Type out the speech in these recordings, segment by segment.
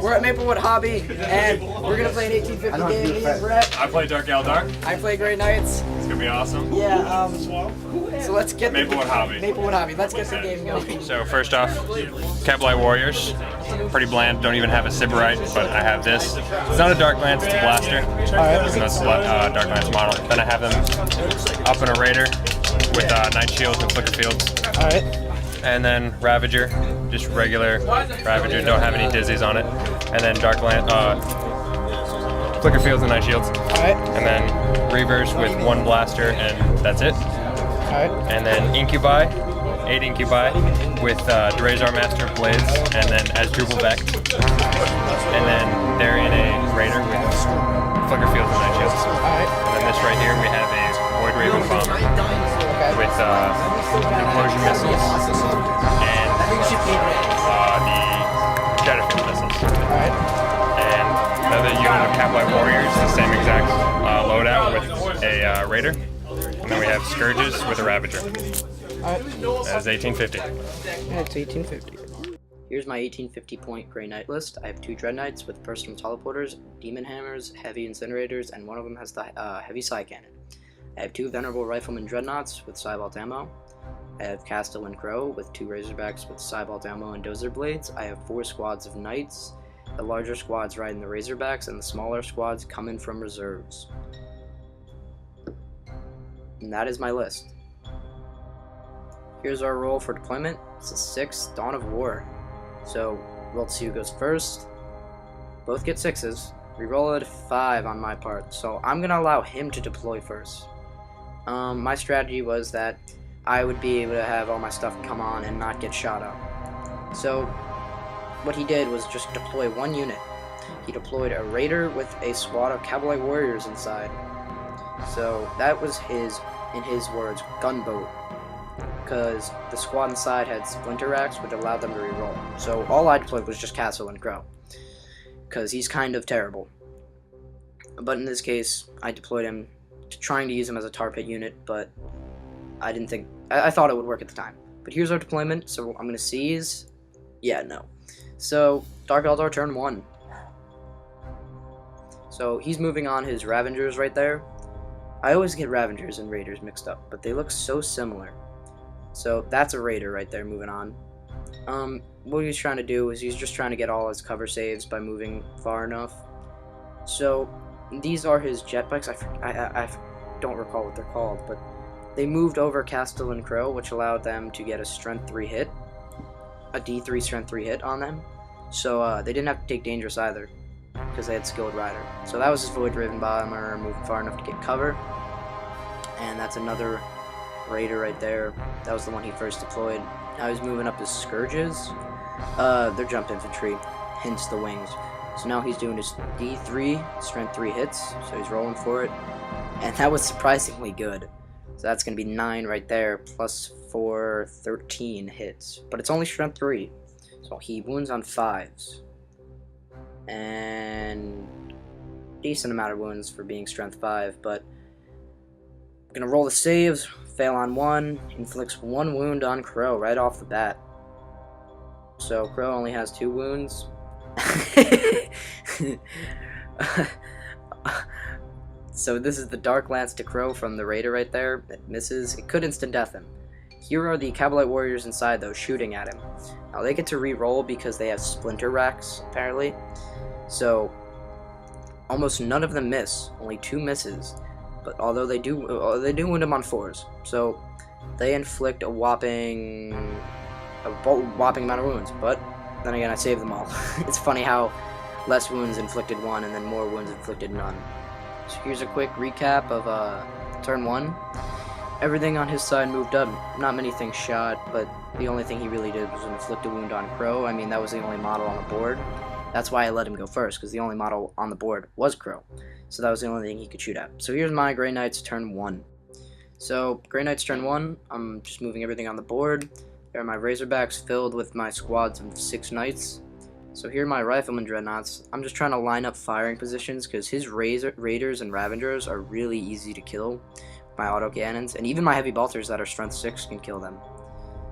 We're at Maplewood Hobby, and we're gonna play an 1850 game. Me and Brett. I play Dark Eldar. I play Grey Knights. It's gonna be awesome. Yeah. So let's get Maplewood Hobby. Maplewood Hobby. Let's get the game going. So first off, Kevlar Warriors. Pretty bland. Don't even have a Sybarite, but I have this. It's not a Dark Lance. It's a blaster. Alright. That's a Dark Lance model. Then I have them up in a Raider with Night Shields and Flicker Fields. Alright. And then Ravager, just regular Ravager, don't have any dizzies on it. And then Dark Lance, Flicker Fields and Night Shields. Alright. And then Reavers with one blaster, and that's it. Alright. And then Incubi, 8 Incubi with Drazar Master Blades, and then Asdrubal Beck. And then they're in a Raider with Flicker Fields and Night Shields. Alright. And then this right here, we have a Void Raven Bomber with implosion missiles and the Jetterfield missiles. Alright. And another unit of Cavalry Warriors, the same exact loadout with a Raider. And then we have Scourges with a Ravager. Alright. That is 1850. Yeah, it's 1850. Here's my 1850 point Grey Knight list. I have 2 Dread Knights with personal teleporters, Demon Hammers, Heavy Incinerators, and one of them has the Heavy Psy Cannon. I have 2 Venerable Rifleman Dreadnoughts with Cybalt ammo. I have Castellan Crow with 2 Razorbacks with Cybalt ammo and Dozer Blades. I have 4 squads of Knights. The larger squads riding the Razorbacks, and the smaller squads come in from reserves. And that is my list. Here's our roll for deployment. It's the 6th Dawn of War. So, roll to see who goes first. Both get 6s. Reroll it 5 on my part. So, I'm going to allow him to deploy first. My strategy was that I would be able to have all my stuff come on and not get shot up. So, what he did was just deploy 1 unit. He deployed a Raider with a squad of Cavalry Warriors inside. So, that was his, in his words, gunboat. Because the squad inside had Splinter Racks, which allowed them to reroll. So, all I deployed was just Castle and Crow. Because he's kind of terrible. But in this case, I deployed him trying to use him as a tar pit unit, but I didn't think, I thought it would work at the time. But here's our deployment, so I'm going to seize, yeah, no. So, Dark Eldar turn 1. So, he's moving on his Ravengers right there. I always get Ravengers and Raiders mixed up, but they look so similar. So, that's a Raider right there moving on. What he's trying to do is he's just trying to get all his cover saves by moving far enough. So, these are his jetbikes. I don't recall what they're called, but they moved over Castellan Crow, which allowed them to get a strength 3 hit, a D3 strength 3 hit on them. So they didn't have to take dangerous either, because they had skilled rider. So that was his Void Raven Bomber moving far enough to get cover. And that's another Raider right there. That was the one he first deployed. Now he's moving up his Scourges. They're jump infantry, hence the wings. So now he's doing his D3, strength 3 hits, so he's rolling for it. And that was surprisingly good. So that's going to be 9 right there, plus 4, 13 hits. But it's only strength 3, so he wounds on 5s. And decent amount of wounds for being strength 5, but I'm going to roll the saves, fail on 1, inflicts 1 wound on Crow right off the bat. So Crow only has 2 wounds. So this is the Dark Lance to Crow from the Raider right there. It misses. It could instant death him. Here are the Cavalry Warriors inside though, shooting at him. Now they get to re-roll because they have Splinter Racks apparently. So almost none of them miss. Only 2 misses. But although they do wound him on 4s. So they inflict a whopping amount of wounds. But then again, I saved them all. It's funny how less wounds inflicted 1 and then more wounds inflicted none. So here's a quick recap of turn 1. Everything on his side moved up. Not many things shot, but the only thing he really did was inflict a wound on Crow. I mean, that was the only model on the board. That's why I let him go first, because the only model on the board was Crow. So that was the only thing he could shoot at. So here's my Grey Knights turn 1. So Grey Knights turn 1, I'm just moving everything on the board. There are my Razorbacks filled with my squads of 6 Knights. So here are my Rifleman Dreadnoughts. I'm just trying to line up firing positions because his Raiders and Ravengers are really easy to kill. My autocannons, and even my Heavy Bolters that are strength 6 can kill them.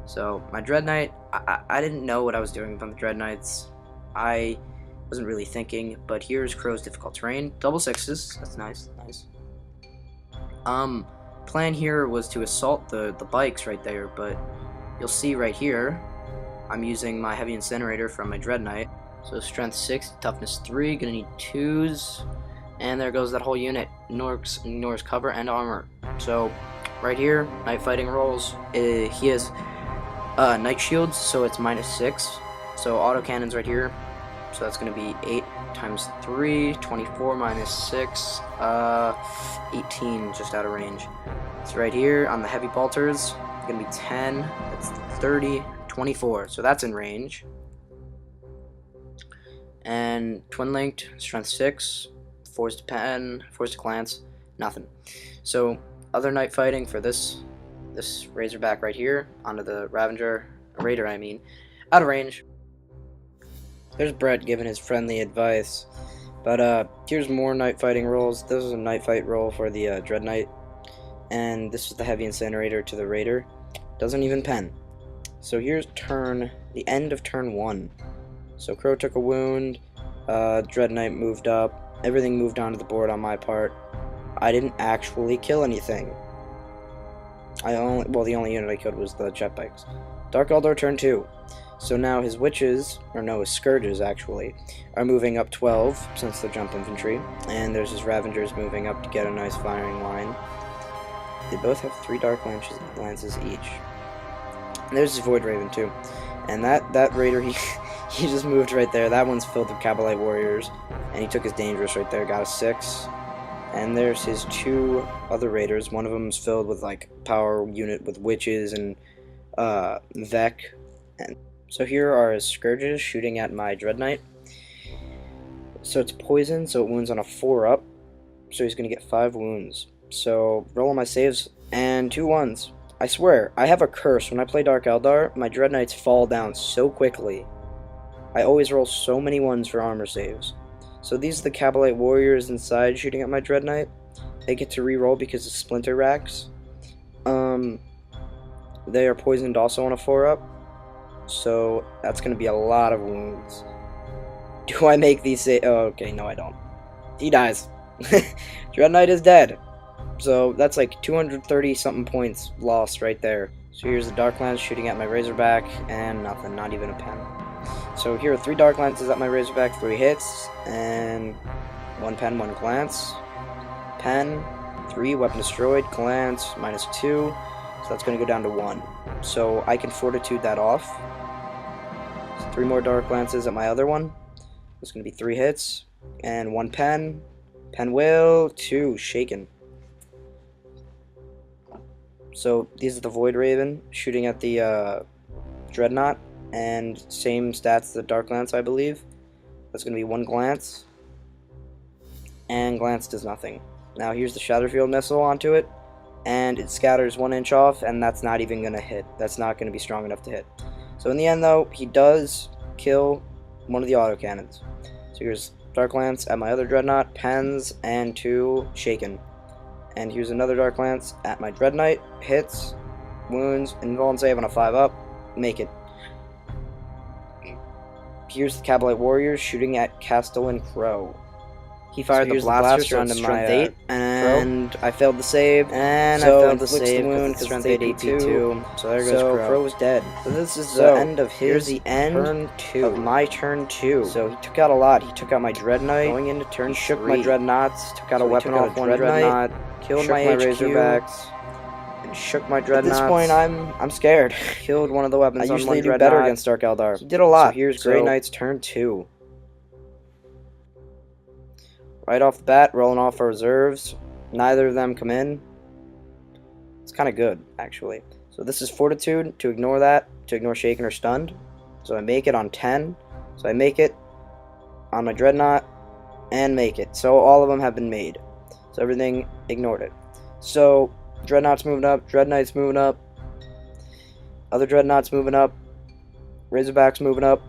So my Dread Knight, I didn't know what I was doing with the Dread Knights. I Wasn't really thinking, but here's Crow's difficult terrain. Double sixes. That's nice. Nice. Plan here was to assault the bikes right there, but you'll see right here, I'm using my heavy incinerator from my Dread Knight. So strength 6, toughness 3, gonna need 2s, and there goes that whole unit. Ignores cover and armor. So right here, night fighting rolls. He has night shields, so it's -6. So autocannons right here. So that's going to be 8 times 3, 24 minus 6, 18, just out of range. So right here on the heavy bolters, going to be 10, that's 30, 24. So that's in range. And twin linked, strength 6, force to pen, force to glance, nothing. So other night fighting for this Razorback right here onto the Raider, I mean, out of range. There's Brett giving his friendly advice. But here's more night fighting rolls. This is a night fight roll for the Dread Knight, and this is the heavy incinerator to the Raider. Doesn't even pen. So here's the end of turn 1. So Crow took a wound, Dread Knight moved up, everything moved onto the board on my part. I didn't actually kill anything. The only unit I killed was the jet bikes. Dark Eldar turn 2. So now his witches, or no, his scourges actually, are moving up 12 since they're jump infantry, and there's his Ravengers moving up to get a nice firing line. They both have 3 dark lances each. And there's his Void Raven too, and that Raider he just moved right there. That one's filled with Kabalite warriors, and he took his dangerous right there, got a 6. And there's his 2 other Raiders. One of them's filled with like power unit with witches and Vec. And so here are his scourges shooting at my Dread Knight. So it's poison, so it wounds on a 4-up. So he's gonna get 5 wounds. So rolling my saves and 2 1s. I swear, I have a curse. When I play Dark Eldar, my Dread Knights fall down so quickly. I always roll so many 1s for armor saves. So these are the Kabalite warriors inside shooting at my Dread Knight. They get to reroll because of splinter racks. They are poisoned also on a 4-up. So that's going to be a lot of wounds. Do I make these saves? Oh, okay, no I don't. He dies. Dread Knight is dead. So that's like 230 something points lost right there. So here's the Dark Lance shooting at my Razorback, and nothing, not even a pen. So here are 3 Dark Lances at my Razorback, 3 hits, and 1 pen, 1 glance. Pen, 3, weapon destroyed, glance, -2, so that's going to go down to 1. So I can Fortitude that off. So 3 more Dark Lances at my other one. It's going to be 3 hits, and 1 pen. Pen will, 2, shaken. So these are the Void Raven shooting at the Dreadnought. And same stats as the Dark Lance, I believe. That's going to be 1 glance. And glance does nothing. Now here's the Shatterfield missile onto it. And it scatters 1 inch off, and that's not even going to hit. That's not going to be strong enough to hit. So in the end, though, he does kill one of the autocannons. So here's Dark Lance at my other Dreadnought. Pens and 2 shaken. And here's another Dark Lance at my Dread Knight. Hits, wounds, invuln save on a 5-up. Make it. Here's the Kabalite warriors shooting at Castellan Crow. He fired the blaster onto my 8, and I failed the save, and so I failed the save wound because strength 8 AP2. So there goes Crow. Crow is dead. So this is the end of his. Here's the end turn 2 of my turn 2. So he took out a lot. He took out my Dread Knight. Going into turn 3. Shook my Dreadnoughts. Took out a weapon off one Dreadnought. Killed my Razorbacks. Shook my Dreadnoughts. At this point, I'm scared. Killed one of the weapons on one Dreadnought. I usually do better against Dark Eldar. He did a lot. So here's Grey Knight's turn 2. Right off the bat, rolling off our reserves. Neither of them come in. It's kind of good, actually. So this is Fortitude, to ignore that, to ignore shaken or stunned. So I make it on 10. So I make it on my Dreadnought, and make it. So all of them have been made. So everything ignored it. So Dreadnought's moving up, Dread Knight's moving up, other Dreadnought's moving up, Razorback's moving up.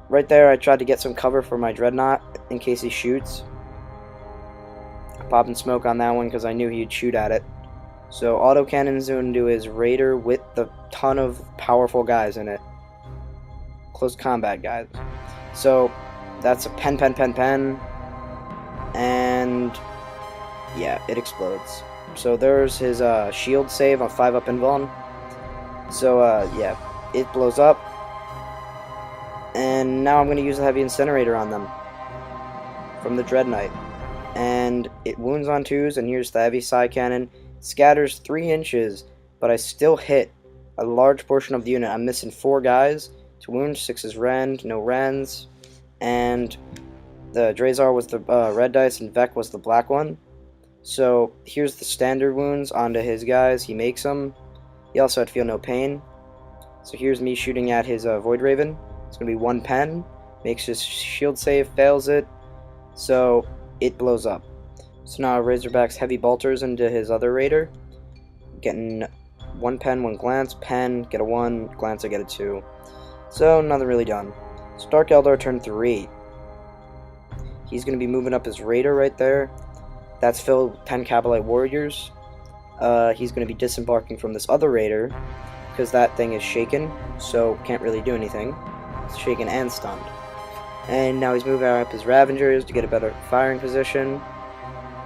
Right there, I tried to get some cover for my Dreadnought in case he shoots. Popping smoke on that one because I knew he'd shoot at it. So autocannon's into his Raider with the ton of powerful guys in it. Close combat guys. So That's a pen. And yeah, it explodes. So there's his shield save on 5-up invuln. So yeah, it blows up. And now I'm going to use the heavy incinerator on them from the Dread Knight. And it wounds on 2s, and here's the heavy side cannon. Scatters 3 inches, but I still hit a large portion of the unit. I'm missing 4 guys to wound. 6 is rend, no rends. And the Drazar was the red dice, and Vec was the black one. So here's the standard wounds onto his guys. He makes them. He also had to feel no pain. So here's me shooting at his Void Raven. It's going to be 1 pen. Makes his shield save, fails it. So it blows up. So now Razorback's heavy bolters into his other raider. Getting 1 pen, 1 glance. Pen, get a 1. Glance, I get a 2. So nothing really done. So Dark Eldar turn 3. He's going to be moving up his raider right there. That's filled with 10 Kabalite warriors. He's going to be disembarking from this other raider because that thing is shaken, so can't really do anything. It's shaken and stunned. And now he's moving up his Ravengers to get a better firing position.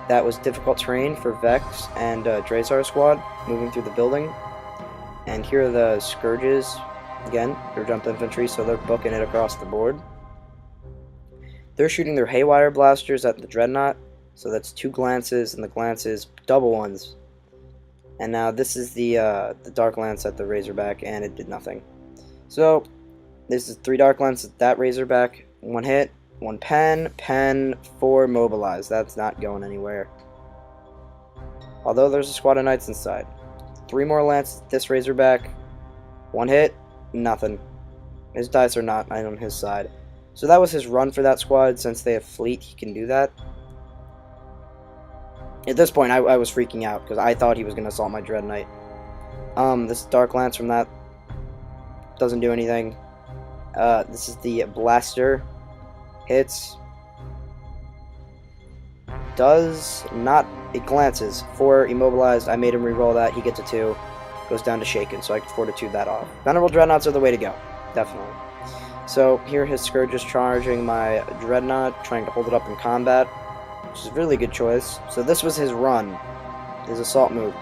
That was difficult terrain for Vex and Drazar squad moving through the building. And here are the Scourges. Again, they're jump infantry, so they're booking it across the board. They're shooting their Haywire blasters at the Dreadnought, so that's 2 glances, and the glances double ones. And now this is the Dark Lance at the Razorback, and it did nothing. So this is 3 Dark Lance at that Razorback. 1 hit, 1 pen, 4 mobilized. That's not going anywhere. Although there's a squad of Knights inside. 3 more Lances at this Razorback. 1 hit, nothing. His dice are not on his side. So that was his run for that squad. Since they have fleet, he can do that. At this point, I was freaking out because I thought he was going to assault my Dread Knight. This Dark Lance from that doesn't do anything. This is the Blaster. Hits. Does not. It glances. 4 immobilized. I made him reroll that. He gets a 2. Goes down to shaken, so I can fortitude that off. Venerable Dreadnoughts are the way to go. Definitely. So here his Scourge is charging my Dreadnought, trying to hold it up in combat, which is a really good choice. So this was his run, his assault move.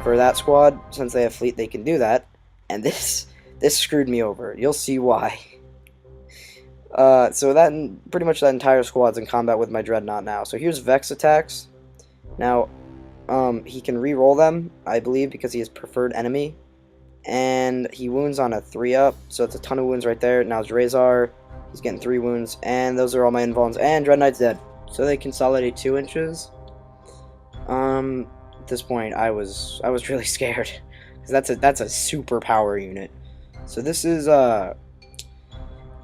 For that squad, since they have fleet, they can do that. And this screwed me over. You'll see why. So that pretty much that entire squad's in combat with my Dreadnought now. So here's Vex attacks. Now, he can re-roll them, I believe, because he is preferred enemy. And he wounds on a 3-up, so it's a ton of wounds right there. Now Drazar, he's getting 3 wounds, and those are all my invulns. And Dread Knight's dead. So they consolidate 2 inches. At this point, I was really scared, because that's a super power unit. So this is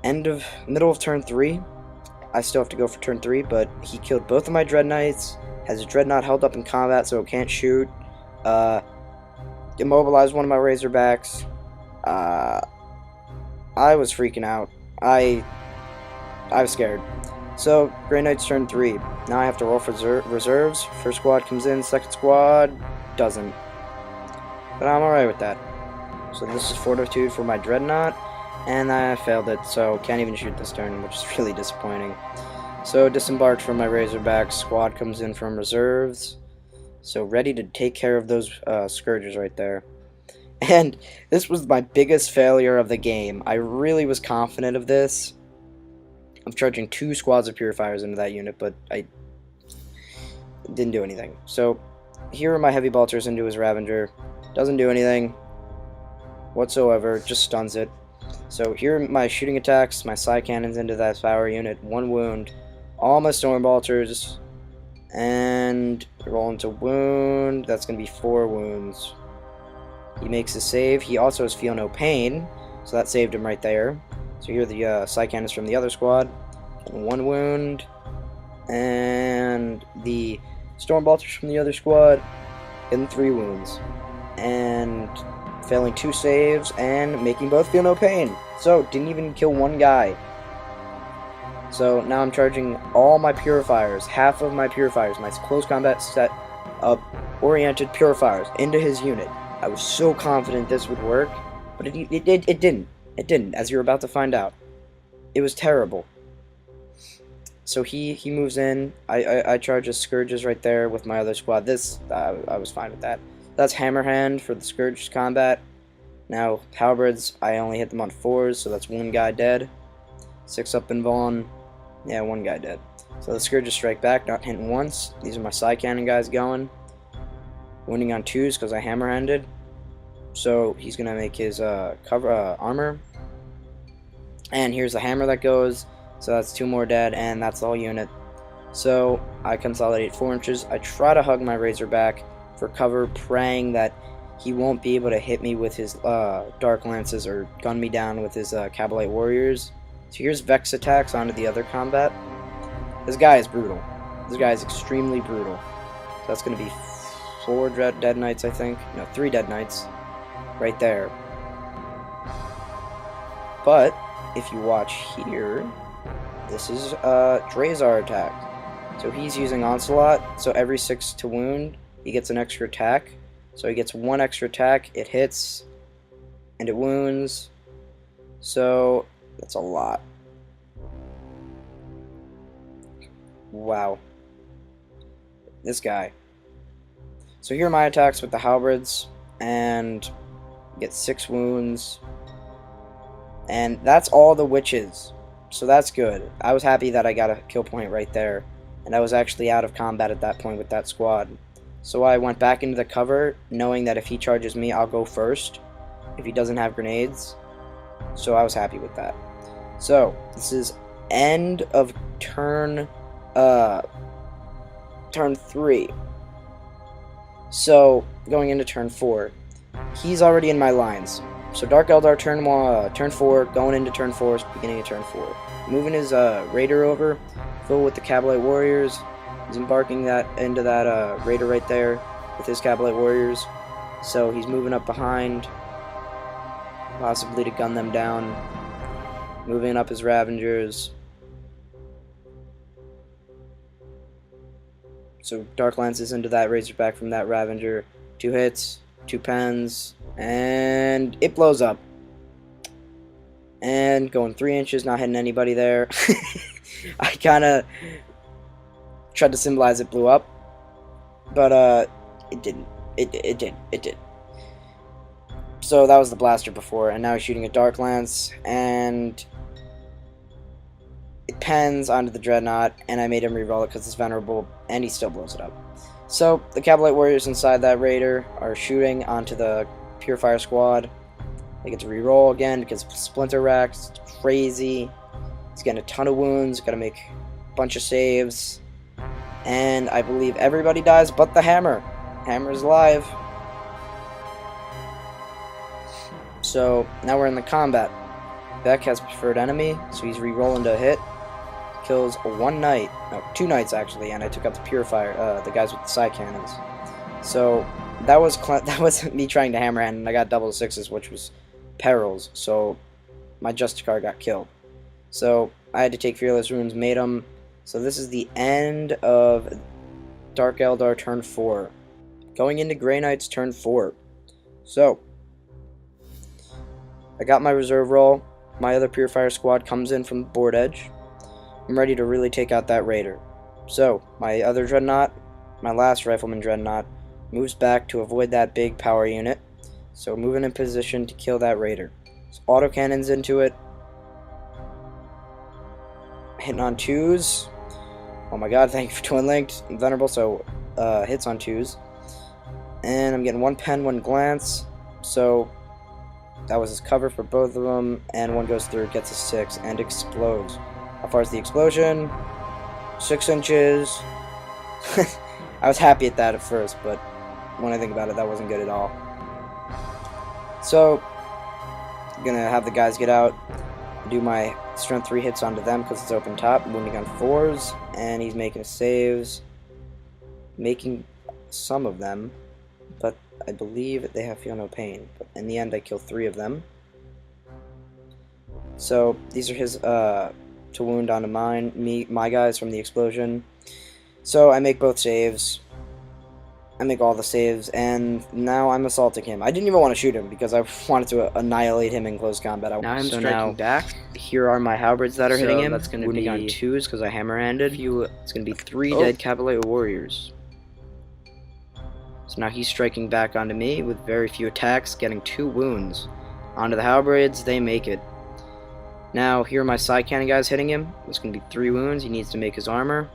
middle of turn 3. I still have to go for turn 3, but he killed both of my Dread Knights. Has a Dreadnought held up in combat, so it can't shoot. Immobilized one of my Razorbacks. I was freaking out. I was scared. So, Grey Knight's turn 3. Now I have to roll for reserves. First squad comes in, second squad doesn't. But I'm alright with that. So this is Fortitude for my Dreadnought, and I failed it, so can't even shoot this turn, which is really disappointing. So, disembarked from my Razorback, squad comes in from reserves. So, ready to take care of those Scourges right there. And this was my biggest failure of the game. I really was confident of this. I'm charging 2 squads of Purifiers into that unit, but I didn't do anything. So, here are my Heavy Bolters into his Ravager. Doesn't do anything whatsoever, just stuns it. So, here are my shooting attacks, my Side Cannons into that Power unit, 1 wound. All my Storm Bolters, and roll into wound. That's going to be 4 wounds. He makes a save. He also has Feel No Pain, so that saved him right there. So here are the Side Cannons from the other squad. 1 wound. And the Storm Bolters from the other squad getting 3 wounds. And failing 2 saves and making both Feel No Pain. So, didn't even kill 1 guy. So now I'm charging all my Purifiers, half of my Purifiers, my close combat set up oriented Purifiers into his unit. I was so confident this would work, but it didn't. It didn't, as you're about to find out. It was terrible. So he moves in. I charge his Scourges right there with my other squad. This, I was fine with that. That's Hammerhand for the Scourge combat. Now, Halberds, I only hit them on 4s, so that's 1 guy dead. 6 up in Vaughn. Yeah, 1 guy dead. So the Scourges strike back, not hitting once. These are my side cannon guys going. Winning on 2s because I hammer-handed. So he's going to make his armor. And here's the hammer that goes. So that's 2 more dead, and that's the whole unit. So I consolidate 4 inches. I try to hug my Razorback for cover, praying that he won't be able to hit me with his Dark Lances or gun me down with his Cabalite Warriors. So here's Vex attacks onto the other combat. This guy is brutal. This guy is extremely brutal. So that's going to be 4 Dead Knights, I think. No, 3 Dead Knights right there. But if you watch here, this is Drazar attack. So he's using Onslaught, so every 6 to wound, he gets an extra attack. So he gets 1 extra attack, it hits, and it wounds. So that's a lot. Wow. This guy. So here are my attacks with the Halberds, and get 6 wounds. And that's all the witches. So that's good. I was happy that I got a kill point right there. And I was actually out of combat at that point with that squad. So I went back into the cover, knowing that if he charges me, I'll go first. If he doesn't have grenades. So I was happy with that. So, this is end of turn 3. So, going into turn 4. He's already in my lines. So Dark Eldar turn 4, going into turn 4, beginning of turn 4. Moving his Raider over, full with the Cabalite Warriors. He's embarking that into that Raider right there with his Cabalite Warriors. So he's moving up behind, possibly to gun them down. Moving up his Ravengers. So Dark Lances into that Razorback from that Ravenger. 2 hits, 2 pens, and it blows up. And going 3 inches, not hitting anybody there. I kind of tried to symbolize it blew up, but it didn't. It did. So that was the blaster before, and now he's shooting a Dark Lance, and it pens onto the Dreadnought, and I made him reroll it because it's venerable, and he still blows it up. So the Cabalite Warriors inside that Raider are shooting onto the Purifier Squad. They get to reroll again because of Splinter Racks. It's crazy. He's getting a ton of wounds. Got to make a bunch of saves. And I believe everybody dies but the Hammer. Hammer is alive. So now we're in the combat. Beck has preferred enemy, so he's re-rolling to a hit. Kills 1 knight, no, 2 knights actually, and I took out the Purifier, the guys with the side cannons. So that was me trying to hammer hand, and I got double 6s, which was perils. So my Justicar got killed. So I had to take Fearless Runes, made them. So this is the end of Dark Eldar turn 4. Going into Grey Knights turn 4. So I got my reserve roll. My other Purifier squad comes in from the board edge. I'm ready to really take out that Raider. So my other Dreadnought, my last Rifleman Dreadnought, moves back to avoid that big power unit. So moving in position to kill that Raider. So autocannons into it. Hitting on 2s. Oh my god, thank you for Twin Linked. Venerable, so hits on 2s. And I'm getting 1 pen, 1 glance. So that was his cover for both of them. And 1 goes through, gets a 6, and explodes. How far is the explosion? 6 inches. I was happy at that at first, but when I think about it, that wasn't good at all. So, I'm gonna have the guys get out, do my strength 3 hits onto them because it's open top, wounding on 4s, and he's making saves, making some of them, but I believe they have feel no pain. But in the end, I kill 3 of them. So these are his to wound onto my guys from the explosion. So I make both saves. I make all the saves, and now I'm assaulting him. I didn't even want to shoot him because I wanted to annihilate him in close combat. Now I'm striking back. here are my halberds that are hitting him. That's going to Wounding be on 2s because I hammer-handed. It's going to be 3 dead Cavalite warriors. So now he's striking back onto me with very few attacks, getting 2 wounds. Onto the halberds, they make it. Now here are my side cannon guys hitting him. It's going to be 3 wounds. He needs to make his armor.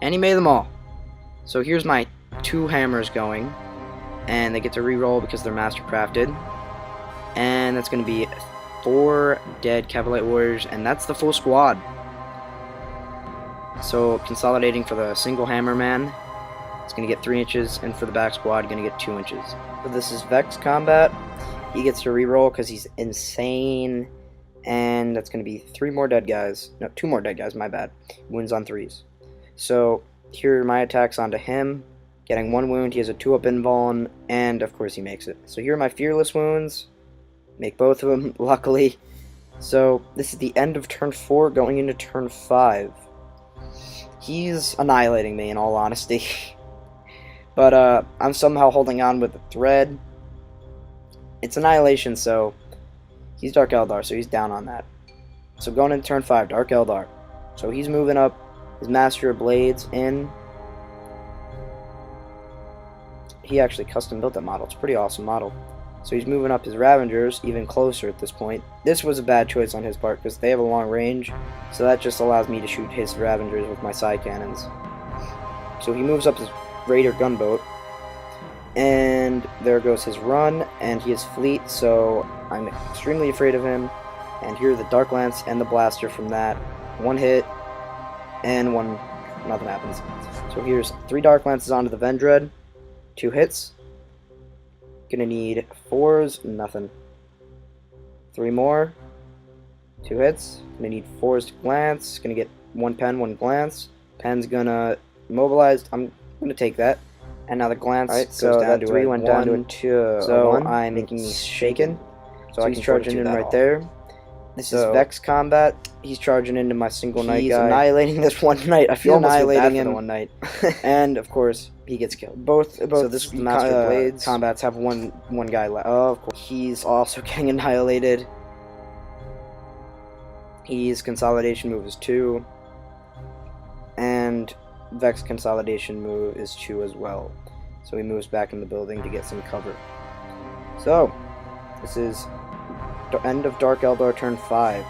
And he made them all. So here's my 2 hammers going. And they get to re-roll because they're master crafted. And that's going to be 4 dead Cavalite warriors, and that's the full squad. So consolidating for the single hammer man, it's going to get 3 inches, and for the back squad, going to get 2 inches. So this is Vex combat. He gets to re-roll because he's insane, and that's going to be 3 more dead guys. No, 2 more dead guys, my bad. Wounds on 3s. So here are my attacks onto him. Getting 1 wound, he has a 2-up invuln, and of course he makes it. So here are my fearless wounds. Make both of them, luckily. So this is the end of turn 4, going into turn 5. He's annihilating me, in all honesty. But I'm somehow holding on with the thread. It's annihilation, so he's Dark Eldar, so he's down on that. So going into turn 5, Dark Eldar. So he's moving up his Master of Blades in. He actually custom built that model. It's a pretty awesome model. So he's moving up his Ravengers even closer at this point. This was a bad choice on his part because they have a long range, so that just allows me to shoot his Ravengers with my side cannons. So he moves up his Raider gunboat, and there goes his run, and he has fleet, so I'm extremely afraid of him. And here are the Dark Lance and the Blaster from that. 1 hit, and nothing happens. So here's 3 Dark Lances onto the Vendread, 2 hits. Gonna need 4s, nothing. 3 more, 2 hits. Gonna need 4s to glance. Gonna get 1 pen, 1 glance. Pen's gonna mobilize. I'm gonna take that. And now the glance goes so down that to 3 a went 1. down to a 2. So a 1. I'm making me shaken. So I he's can charging in right there. This is Vex combat. He's charging into my single knight guy. He's annihilating this one knight. I feel annihilating him. One knight. And of course, he gets killed. Both. So this is the Master Blades combats have one guy left. Oh, of course, he's also getting annihilated. His consolidation move is 2, and Vex consolidation move is 2 as well. So he moves back in the building to get some cover. So this is the end of Dark Eldar turn 5.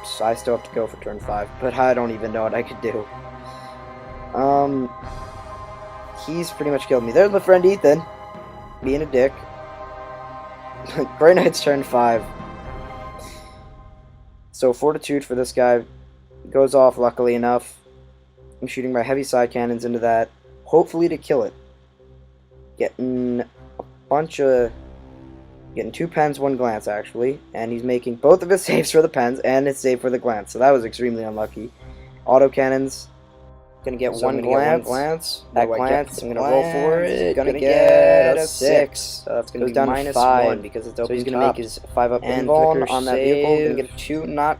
So I still have to go for turn 5, but I don't even know what I could do. He's pretty much killed me. There's my friend Ethan, being a dick. Grey Knight's turn 5. So Fortitude for this guy goes off, luckily enough. I'm shooting my heavy side cannons into that, hopefully to kill it. Getting 2 pens, 1 glance actually, and he's making both of his saves for the pens and his save for the glance, so that was extremely unlucky. Auto cannons, gonna get one glance. That glance, I'm gonna roll for it. Gonna get a 6. So that's gonna be down to -5 because it's open. So he's gonna make his 5-up invuln on that vehicle. Gonna get a 2, not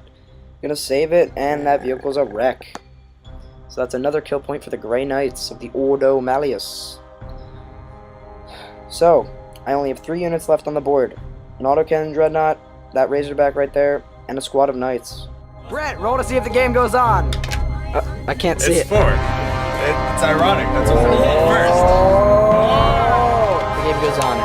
gonna save it, and that vehicle's a wreck. So that's another kill point for the Grey Knights of the Ordo Malleus. So I only have 3 units left on the board. An autocannon dreadnought, that razorback right there, and a squad of knights. Brett, roll to see if the game goes on. I can't see It's it. 4. It's ironic. That's what we did first. The game goes on.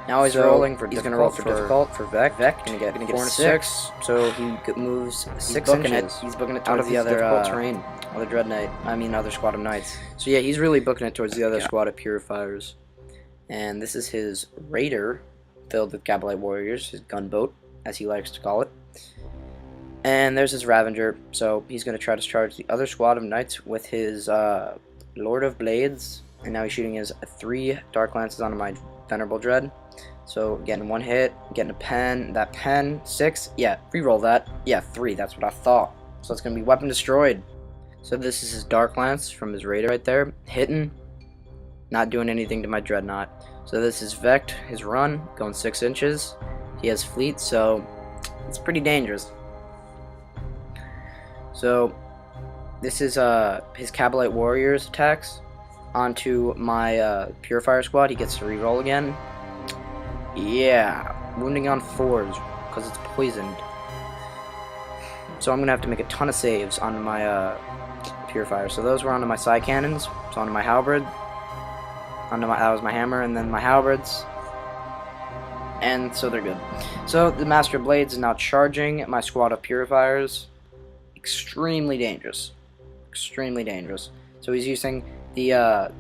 Now he's rolling for. He's gonna roll for difficult for Vec. Gonna get 4 and a 6. So he moves 6 inches. He's booking it towards the other terrain. Other Dread Knight. I mean, other squad of knights. So yeah, he's really booking it towards the other squad of purifiers. And this is his raider, filled with Cabalite warriors, his gunboat, as he likes to call it. And there's his Ravenger. So he's going to try to charge the other squad of knights with his Lord of Blades. And now he's shooting his 3 Dark Lances onto my Venerable Dread. So getting 1 hit, getting a pen. That pen, 6. Yeah, reroll that. Yeah, 3. That's what I thought. So it's going to be weapon destroyed. So this is his Dark Lance from his Raider right there. Hitting. Not doing anything to my Dreadnought. So this is Vect, his run, going 6 inches. He has fleet, so it's pretty dangerous. So this is his Cabalite Warriors attacks onto my Purifier squad. He gets to reroll again. Yeah, wounding on 4s because it's poisoned. So I'm gonna have to make a ton of saves on my purifier. So those were onto my side cannons. So onto my halberd. That was my hammer, and then my halberds. And so they're good. So the Master of Blades is now charging my squad of purifiers. Extremely dangerous. Extremely dangerous. So he's using the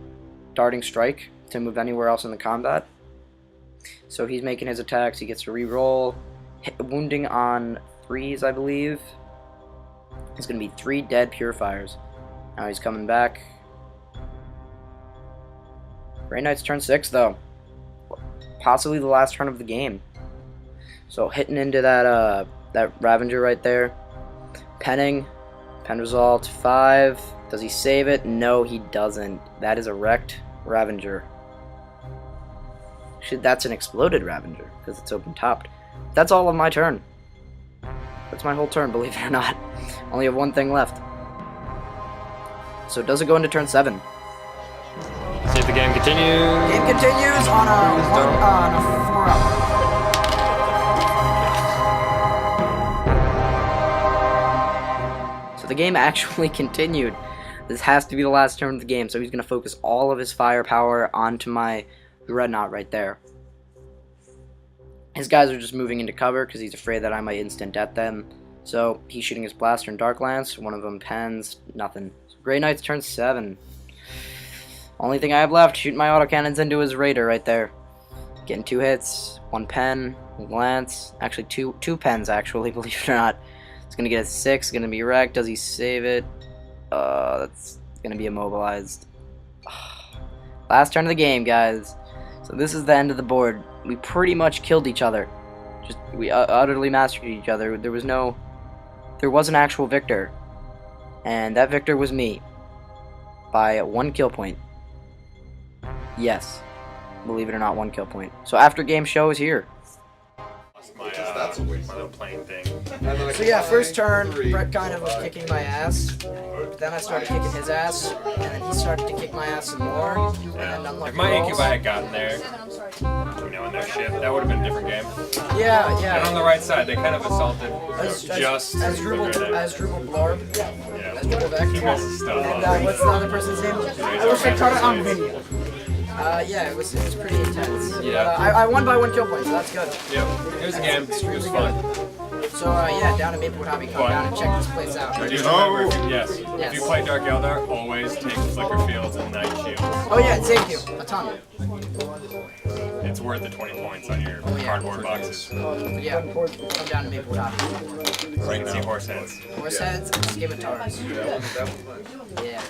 darting strike to move anywhere else in the combat. So he's making his attacks. He gets to re-roll. Wounding on 3s, I believe. It's going to be 3 dead purifiers. Now he's coming back. Grey Knight's turn 6, though. Possibly the last turn of the game. So hitting into that Ravager right there. Penning. Pen result 5. Does he save it? No, he doesn't. That is a wrecked Ravager. Actually, that's an exploded Ravager because it's open topped. That's all of my turn. That's my whole turn, believe it or not. Only have one thing left. So does it go into turn 7? See if the game continues. Game continues on a 4-up. So the game actually continued. This has to be the last turn of the game, so he's going to focus all of his firepower onto my Dreadnought right there. His guys are just moving into cover because he's afraid that I might instant death them. So he's shooting his blaster and Dark Lance. One of them pens, nothing. So Grey Knight's turn 7. Only thing I have left, shooting my autocannons into his Raider right there. Getting 2 hits, 1 pen, 1 lance. Actually, two pens, actually, believe it or not. It's going to get a 6, going to be wrecked. Does he save it? That's going to be immobilized. Last turn of the game, guys. So this is the end of the board. We pretty much killed each other. We utterly mastered each other. There was an actual victor. And that victor was me. By 1 kill point. Yes. Believe it or not, 1 kill point. So after game show is here. My little plane thing. So yeah, first turn, Brett kind of was kicking my ass. Then I started kicking his ass, and then he started to kick my ass some more. And then If my Incubi had gotten there, in their ship, that would have been a different game. Yeah. And on the right side, they kind of assaulted As Drupal Blorb. Yeah. As Drupal Beck. He messes stuff And up. what's the other person's name? I wish I caught it on video. Yeah, it was pretty intense. Yeah. I won by 1 kill point, so that's good. Yep. It was a game. It was fun. So yeah, down at Maplewood Hobby, come down and check this place out. Just remember, if you play Dark Eldar, always take Flicker Fields and Night Shields. Oh yeah, it saved you a ton. It's worth the 20 points on your cardboard boxes. But yeah, come down to Maplewood Hobby. So you can see horse heads. Horse heads and scimitars. Yeah.